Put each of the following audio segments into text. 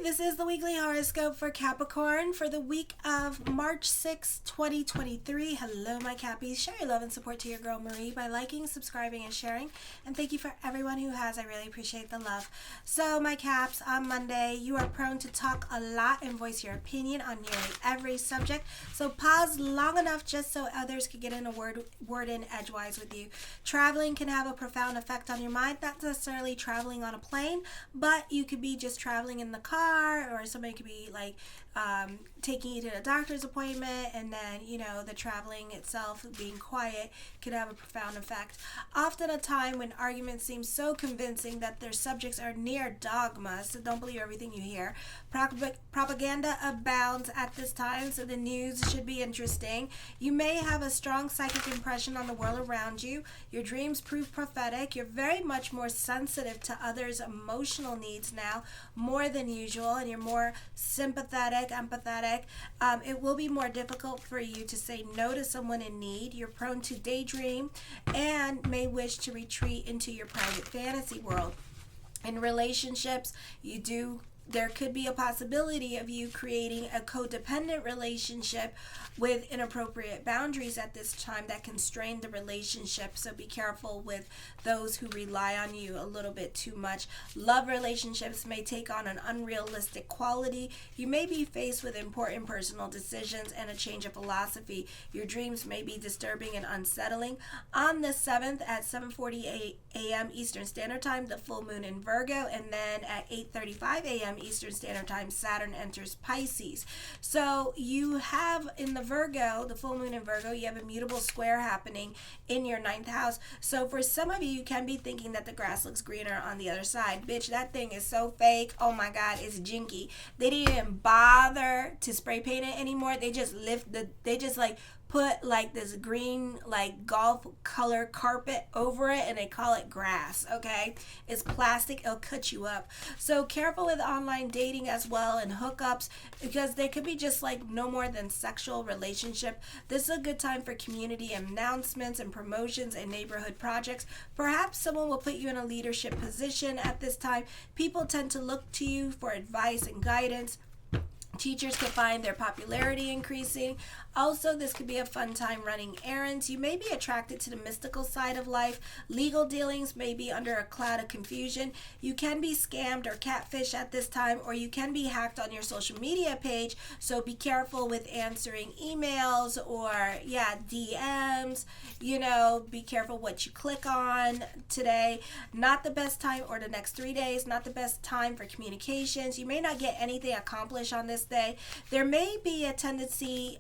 this is the weekly horoscope for Capricorn for the week of March 6, 2023. Hello, my Cappies. Share your love and support to your girl Marie by liking, subscribing, and sharing. And thank you for everyone who has. I really appreciate the love. So, my Caps, on Monday, you are prone to talk a lot and voice your opinion on nearly every subject. So, pause long enough just so others can get in a word in edgewise with you. Traveling can have a profound effect on your mind, not necessarily traveling on a plane, but you could be just traveling in the car, or somebody could be like taking you to a doctor's appointment, and then the traveling itself being quiet could have a profound effect. Often a time when arguments seem so convincing that their subjects are near dogma, so don't believe everything you hear. Propaganda abounds at this time, so the news should be interesting. You may have a strong psychic impression on the world around you. Your dreams prove prophetic. You're very much more sensitive to others' emotional needs now, more than usual, and you're more sympathetic, empathetic. It will be more difficult for you to say no to someone in need. You're prone to daydream and may wish to retreat into your private fantasy world. In relationships, there could be a possibility of you creating a codependent relationship with inappropriate boundaries at this time that can strain the relationship. So be careful with those who rely on you a little bit too much. Love relationships may take on an unrealistic quality. You may be faced with important personal decisions and a change of philosophy. Your dreams may be disturbing and unsettling. On the 7th at 7:48 a.m. Eastern Standard Time, the full moon in Virgo, and then at 8:35 a.m. Eastern Standard Time, Saturn enters Pisces. So you have in the full moon in Virgo, you have a mutable square happening in your 9th house. So for some of you can be thinking that the grass looks greener on the other side. Bitch, that thing is so fake. Oh my God, it's jinky. They didn't even bother to spray paint it anymore. They just put like this green golf color carpet over it, and they call it grass. Okay, it's plastic. It'll cut you up. So careful with online dating as well, and hookups, because they could be just no more than sexual relationship. This is a good time for community announcements and promotions and neighborhood projects. Perhaps someone will put you in a leadership position at this time. People tend to look to you for advice and guidance. Teachers could find their popularity increasing. Also, this could be a fun time running errands. You may be attracted to the mystical side of life. Legal dealings may be under a cloud of confusion. You can be scammed or catfished at this time, or you can be hacked on your social media page. So be careful with answering emails or DMs. Be careful what you click on today. Not the best time, or the next 3 days, not the best time for communications. You may not get anything accomplished on this day. There may be a tendency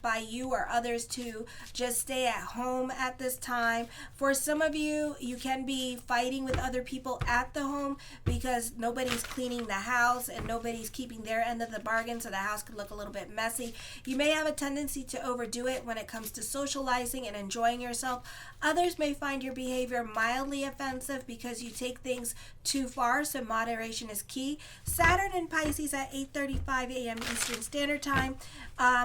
by you or others to just stay at home at this time. For some of you, you can be fighting with other people at the home because nobody's cleaning the house and nobody's keeping their end of the bargain, so the house could look a little bit messy. You may have a tendency to overdo it when it comes to socializing and enjoying yourself. Others may find your behavior mildly offensive because you take things too far, so moderation is key. Saturn in Pisces at 8:35 a.m. Eastern Standard Time.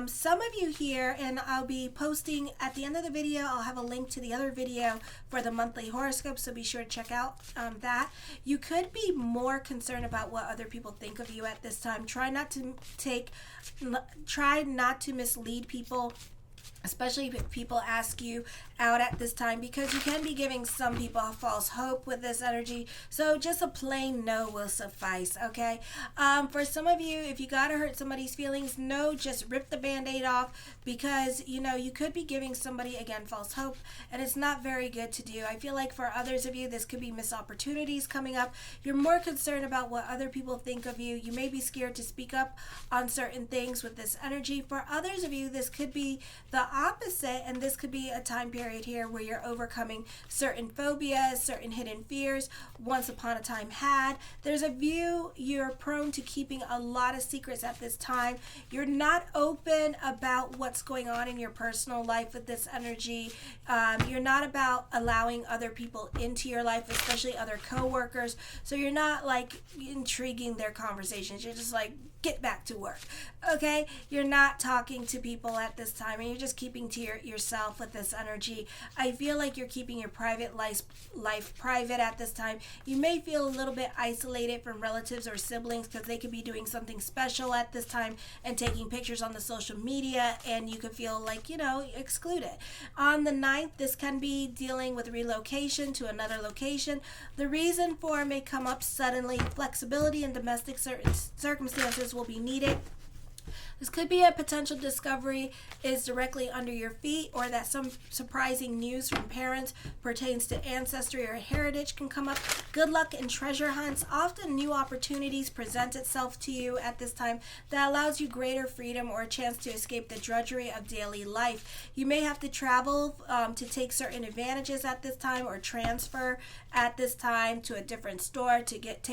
Some of you here, and I'll be posting at the end of the video, I'll have a link to the other video for the monthly horoscope, so be sure to check out that. You could be more concerned about what other people think of you at this time. Try not to mislead people, especially if people ask you out at this time, because you can be giving some people a false hope with this energy. So just a plain no will suffice, okay? For some of you, if you gotta hurt somebody's feelings, no, just rip the band-aid off, because you could be giving somebody, again, false hope, and it's not very good to do. I feel like for others of you, this could be missed opportunities coming up. You're more concerned about what other people think of you. You may be scared to speak up on certain things with this energy. For others of you, this could be the opposite, and this could be a time period here where you're overcoming certain phobias, certain hidden fears once upon a time had. There's a view you're prone to keeping a lot of secrets at this time. You're not open about what's going on in your personal life with this energy. You're not about allowing other people into your life, especially other co-workers. So you're not intriguing their conversations. You're just get back to work. Okay? You're not talking to people at this time, and you're just keeping to yourself with this energy. I feel like you're keeping your private life private at this time. You may feel a little bit isolated from relatives or siblings because they could be doing something special at this time and taking pictures on the social media, and you could feel like, excluded. On the 9th, this can be dealing with relocation to another location. The reason for it may come up suddenly. Flexibility in domestic circumstances will be needed. This could be a potential discovery is directly under your feet, or that some surprising news from parents pertains to ancestry or heritage can come up. Good luck in treasure hunts. Often new opportunities present itself to you at this time that allows you greater freedom or a chance to escape the drudgery of daily life. You may have to travel to take certain advantages at this time, or transfer at this time to a different store to get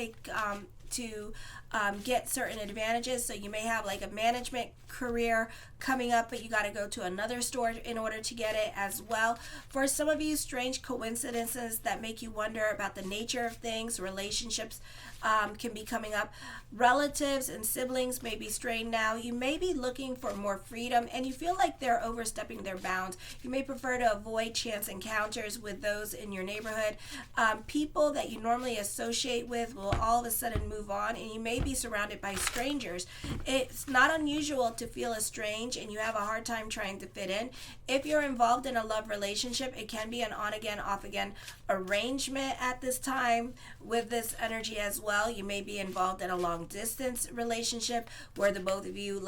certain advantages. So you may have like a management career coming up, but you got to go to another store in order to get it as well. For some of you, strange coincidences that make you wonder about the nature of things, relationships can be coming up. Relatives and siblings may be strained now. You may be looking for more freedom, and you feel like they're overstepping their bounds. You may prefer to avoid chance encounters with those in your neighborhood. People that you normally associate with will all of a sudden move on, and you may be surrounded by strangers. It's not unusual to feel estranged, and you have a hard time trying to fit in. If you're involved in a love relationship, it can be an on-again, off-again arrangement at this time with this energy as well. You may be involved in a long-distance relationship where the both of you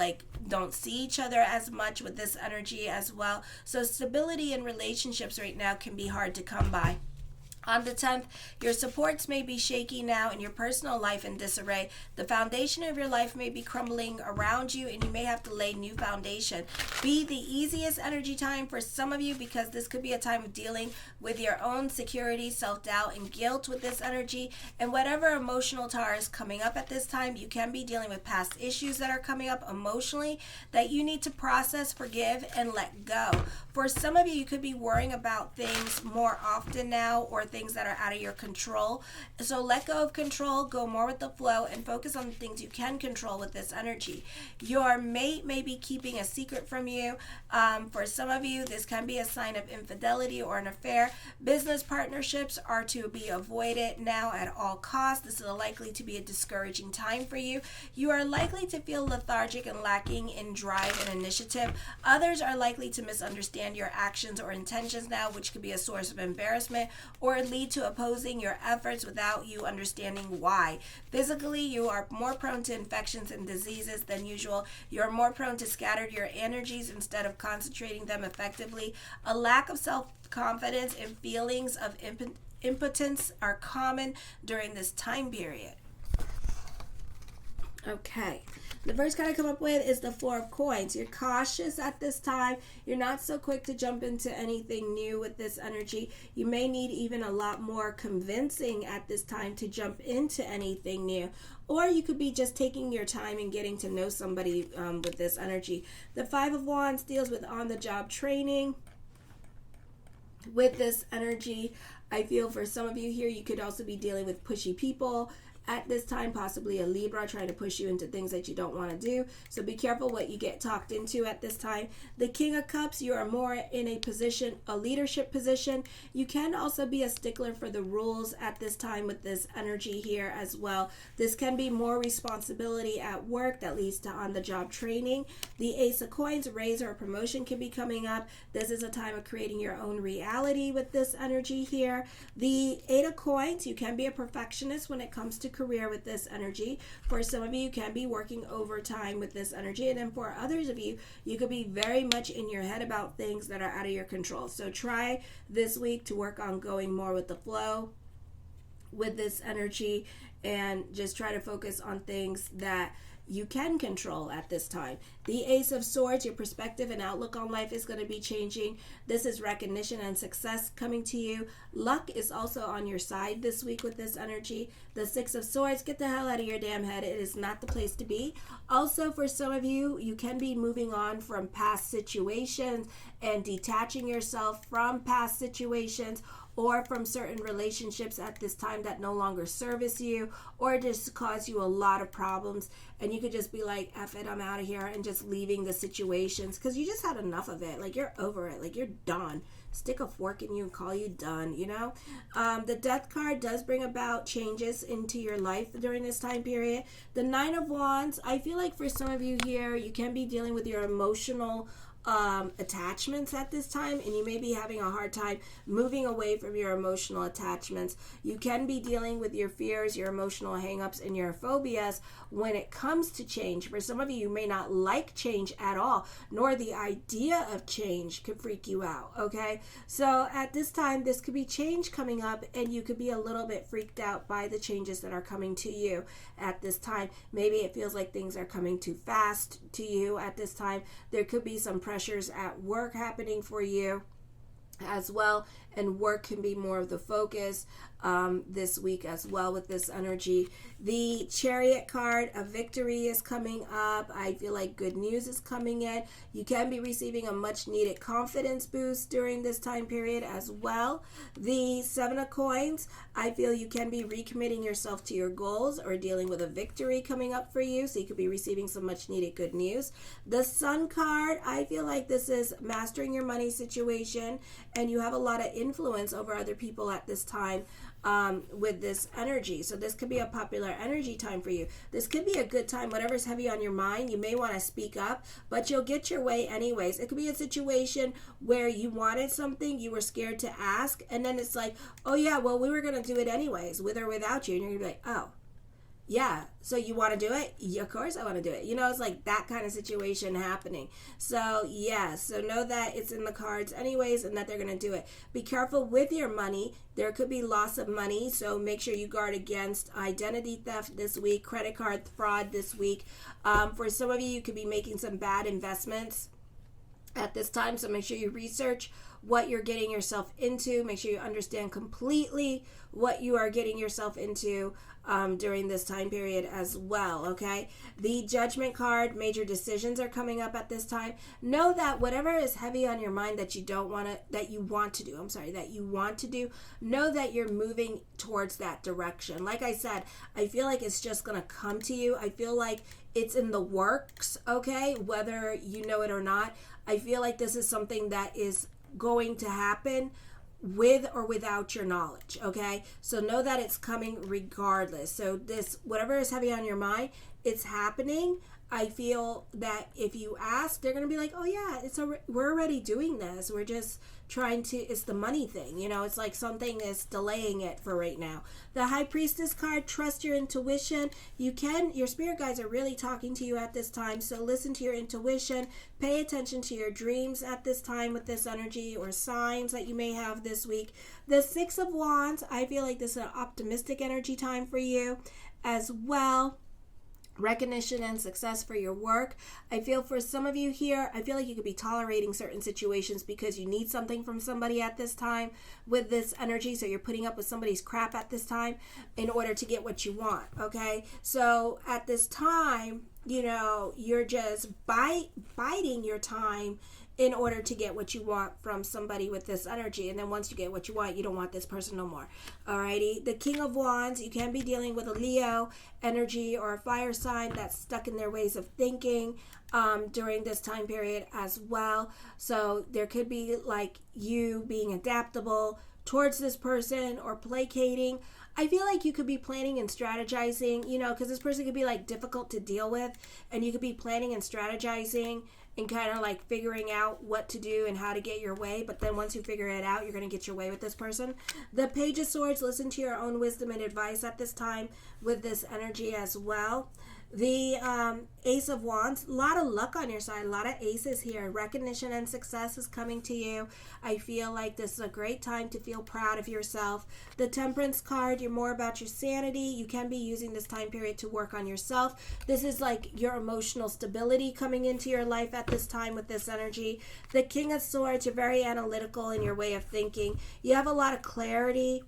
don't see each other as much with this energy as well. So stability in relationships right now can be hard to come by. On the 10th, your supports may be shaky now in your personal life in disarray. The foundation of your life may be crumbling around you, and you may have to lay new foundation. Be the easiest energy time for some of you, because this could be a time of dealing with your own security, self-doubt, and guilt with this energy. And whatever emotional tower is coming up at this time, you can be dealing with past issues that are coming up emotionally that you need to process, forgive, and let go. For some of you, you could be worrying about things more often now, or things that are out of your control. So let go of control, go more with the flow, and focus on the things you can control with this energy. Your mate may be keeping a secret from you. For some of you, this can be a sign of infidelity or an affair. Business partnerships are to be avoided now at all costs. This is likely to be a discouraging time for you. You are likely to feel lethargic and lacking in drive and initiative. Others are likely to misunderstand your actions or intentions now, which could be a source of embarrassment or lead to opposing your efforts without you understanding why. Physically, you are more prone to infections and diseases than usual. You're more prone to scatter your energies instead of concentrating them effectively. A lack of self-confidence and feelings of impotence are common during this time period. Okay. The first card I come up with is the Four of Coins. You're cautious at this time. You're not so quick to jump into anything new with this energy. You may need even a lot more convincing at this time to jump into anything new. Or you could be just taking your time and getting to know somebody with this energy. The Five of Wands deals with on-the-job training. With this energy, I feel for some of you here, you could also be dealing with pushy people at this time, possibly a Libra trying to push you into things that you don't want to do. So be careful what you get talked into at this time. The King of Cups, you are more in a leadership position. You can also be a stickler for the rules at this time with this energy here as well. This can be more responsibility at work that leads to on-the-job training. The Ace of Coins, a raise or a promotion can be coming up. This is a time of creating your own reality with this energy here. The Eight of Coins, you can be a perfectionist when it comes to career with this energy. For some of you, you can be working overtime with this energy, and then for others of you, you could be very much in your head about things that are out of your control. So try this week to work on going more with the flow with this energy, and just try to focus on things that you can control at this time. The Ace of Swords, your perspective and outlook on life is going to be changing. This is recognition and success coming to you. Luck is also on your side this week with this energy. The Six of Swords, get the hell out of your damn head. It is not the place to be. Also, for some of you, you can be moving on from past situations and detaching yourself from past situations, or from certain relationships at this time that no longer service you or just cause you a lot of problems. And you could just be like, F it, I'm out of here, and just leaving the situations because you just had enough of it. Like, you're over it. Like, you're done. Stick a fork in you and call you done, you know? The Death card does bring about changes into your life during this time period. The Nine of Wands, I feel like for some of you here, you can be dealing with your emotional attachments at this time, and you may be having a hard time moving away from your emotional attachments. You can be dealing with your fears, your emotional hangups, and your phobias when it comes to change. For some of you, you may not like change at all, nor the idea of change could freak you out, okay? So at this time, this could be change coming up, and you could be a little bit freaked out by the changes that are coming to you at this time. Maybe it feels like things are coming too fast to you at this time. There could be some pressures at work happening for you as well, and work can be more of the focus this week as well with this energy. The Chariot card, a victory is coming up. I feel like good news is coming in. You can be receiving a much needed confidence boost during this time period as well. The Seven of Coins, I feel you can be recommitting yourself to your goals or dealing with a victory coming up for you, so you could be receiving some much needed good news. The Sun card, I feel like this is mastering your money situation, and you have a lot of influence over other people at this time with this energy. So this could be a popular energy time for you. This could be a good time. Whatever's heavy on your mind, you may want to speak up, but you'll get your way anyways. It could be a situation where you wanted something, you were scared to ask, and then it's like, oh yeah, well, we were going to do it anyways, with or without you. And you're going to be like, oh, yeah, so you want to do it? Yeah, of course I want to do it. You know, it's like that kind of situation happening. So yeah, so know that it's in the cards anyways, and that they're going to do it. Be careful with your money. There could be loss of money, so make sure you guard against identity theft this week, credit card fraud this week. For some of you, you could be making some bad investments at this time, so make sure you research what you're getting yourself into. Make sure you understand completely what you are getting yourself into during this time period as well, okay? The Judgment card, major decisions are coming up at this time. Know that whatever is heavy on your mind that you want to do, know that you're moving towards that direction. Like I said, I feel like it's just going to come to you. I feel like it's in the works, okay? Whether you know it or not, I feel like this is something that is going to happen with or without your knowledge, okay? So know that it's coming regardless. So this, whatever is heavy on your mind, it's happening. I feel that if you ask, they're going to be like, oh yeah, we're already doing this. We're just trying to, it's the money thing, you know, it's like something is delaying it for right now. The High Priestess card, trust your intuition. Your spirit guides are really talking to you at this time. So listen to your intuition, pay attention to your dreams at this time with this energy, or signs that you may have this week. The Six of Wands, I feel like this is an optimistic energy time for you as well. Recognition and success for your work. I feel for some of you here, I feel like you could be tolerating certain situations because you need something from somebody at this time with this energy. So you're putting up with somebody's crap at this time in order to get what you want, okay? So at this time, you know, you're just biding your time in order to get what you want from somebody with this energy. And then once you get what you want, you don't want this person no more. Alrighty. The King of Wands, you can be dealing with a Leo energy or a fire sign that's stuck in their ways of thinking during this time period as well. So there could be like you being adaptable towards this person or placating. I feel like you could be planning and strategizing, you know, because this person could be like difficult to deal with, and you could be planning and strategizing and kind of like figuring out what to do and how to get your way. But then once you figure it out, you're going to get your way with this person. The Page of Swords, listen to your own wisdom and advice at this time with this energy as well. The Ace of Wands, a lot of luck on your side, a lot of aces here. Recognition and success is coming to you. I feel like this is a great time to feel proud of yourself. The Temperance card, you're more about your sanity. You can be using this time period to work on yourself. This is like your emotional stability coming into your life at this time with this energy. The King of Swords, you're very analytical in your way of thinking. You have a lot of clarity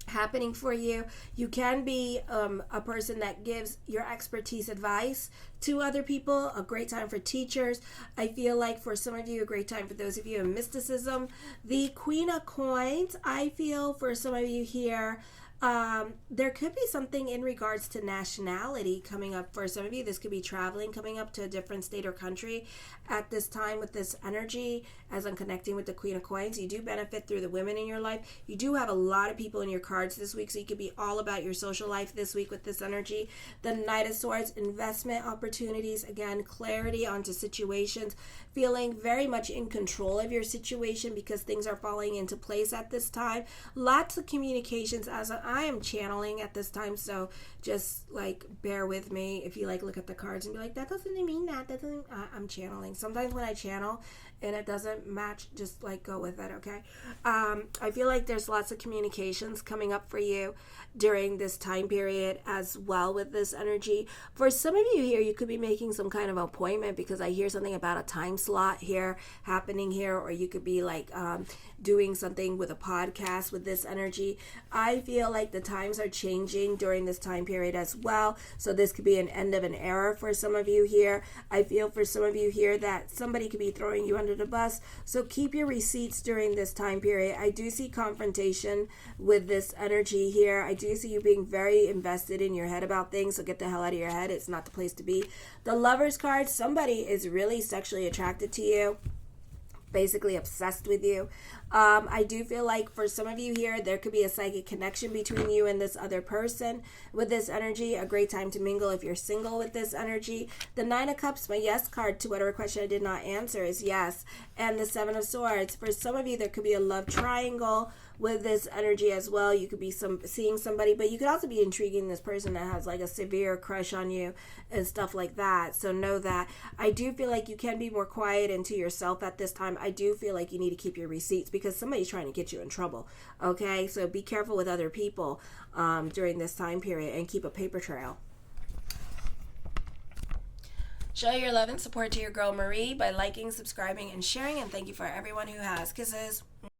happening for you. You can be a person that gives your expertise advice to other people. A great time for teachers. I feel like for some of you, a great time for those of you in mysticism. The Queen of Coins, I feel for some of you here, there could be something in regards to nationality coming up for some of you. This could be traveling, coming up to a different state or country at this time with this energy. As I'm connecting with the Queen of Coins, you do benefit through the women in your life. You do have a lot of people in your cards this week, so you could be all about your social life this week with this energy. The Knight of Swords, investment opportunities, again, clarity onto situations, feeling very much in control of your situation because things are falling into place at this time. Lots of communications as I am channeling at this time, so just like bear with me if you like look at the cards and be like, that doesn't mean that doesn't. I'm channeling. Sometimes when I channel and it doesn't match, just like go with it, okay? I feel like there's lots of communications coming up for you during this time period as well with this energy. For some of you here, you could be making some kind of appointment because I hear something about a time slot here happening here, or you could be like doing something with a podcast with this energy. I feel like the times are changing during this time period as well, so this could be an end of an era for some of you here. I feel for some of you here that somebody could be throwing you under the bus, so keep your receipts during this time period. I do see confrontation with this energy here. I do see you being very invested in your head about things, so get the hell out of your head. It's not the place to be. The Lovers card, somebody is really sexually attracted to you, basically obsessed with you. I do feel like for some of you here, there could be a psychic connection between you and this other person with this energy. A great time to mingle if you're single with this energy. The Nine of Cups, my yes card to whatever question I did not answer is yes. And the Seven of Swords, for some of you, there could be a love triangle with this energy as well. You could be seeing somebody, but you could also be intriguing this person that has like a severe crush on you and stuff like that. So know that. I do feel like you can be more quiet and to yourself at this time. I do feel like you need to keep your receipts because somebody's trying to get you in trouble. Okay, so be careful with other people during this time period and keep a paper trail. Show your love and support to your girl Marie by liking, subscribing, and sharing. And thank you for everyone who has. Kisses.